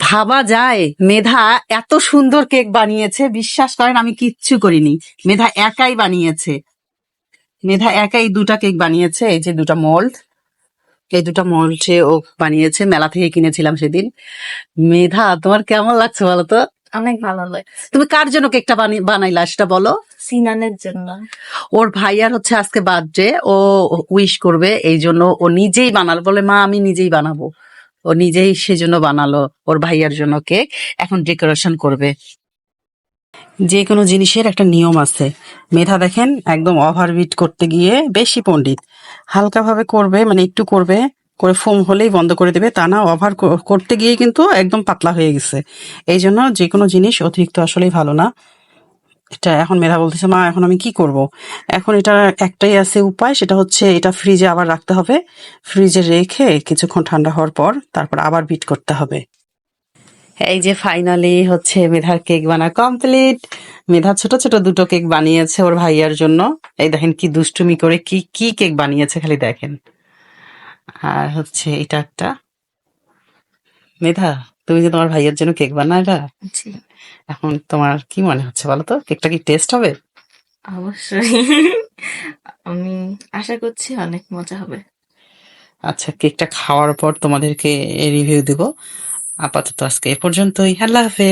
ভাবা যায় মেধা এত সুন্দর কেক বানিয়েছে, বিশ্বাস করেন আমি কিচ্ছু করিনি। মেধা একাই বানিয়েছে, মেধা একাই দুটা কেক বানিয়েছে। এই যে দুটা মোল্ড, এই দুটা মোল্ডে ও বানিয়েছে, মেলা থেকে কিনেছিলাম সেদিন। মেধা তোমার কেমন লাগছে বলো তো? অনেক ভালো লাগে। তুমি কার জন্য কেকটা বানাইলা সেটা বলো। সিনানের জন্য। ওর ভাইয়ার হচ্ছে আজকে বার্থডে, ও উইশ করবে, এই জন্য ও নিজেই বানালো, বলে মা আমি নিজেই বানাবো। ও নিজেই সেজন্য বানালো ওর ভাইয়ার জন্য কেক। এখন ডেকোরেশন করবে। যে কোনো জিনিসের একটা নিয়ম আছে। মেধা দেখেন একদম ওভারবিট করতে গিয়ে বেশি পণ্ডিত। হালকাভাবে করবে, মানে একটু করবে, করে ফোম হলেই বন্ধ করে দেবে, তা না ওভার করতে গিয়ে কিন্তু একদম পাতলা হয়ে গেছে। এই জন্য যে কোনো জিনিস অতিরিক্ত আসলেই ভালো না। এটা এখন মেধা বলতেছে মা এখন আমি কি করব। এখন এটা একটাই আছে উপায়, সেটা হচ্ছে এটা ফ্রিজে আবার রাখতে হবে। ফ্রিজে রেখে কিছুক্ষণ ঠান্ডা হওয়ার পর তারপর আবার বিট করতে হবে। এই যে ফাইনালি হচ্ছে মেধার কেক বানা কমপ্লিট। মেধা ছোট ছোট দুটো কেক বানিয়েছে ওর ভাইয়ার জন্য। এই দেখেন কি দুষ্টুমি করে কি কি কেক বানিয়েছে খালি দেখেন। আর হচ্ছে এটা একটা। মেধা তুমি যে তোমার ভাইয়ার জন্য কেক বানাইলা, জি, এখন তোমার কি মনে হচ্ছে বলো তো, কেকটা কি টেস্ট হবে? অবশ্যই। আমি আশা করছি অনেক মজা হবে। আচ্ছা, কেকটা খাওয়ার পর তোমাদেরকে রিভিউ দিব। আপাতত আজকে এ পর্যন্তই। আল্লাহ হাফেজ।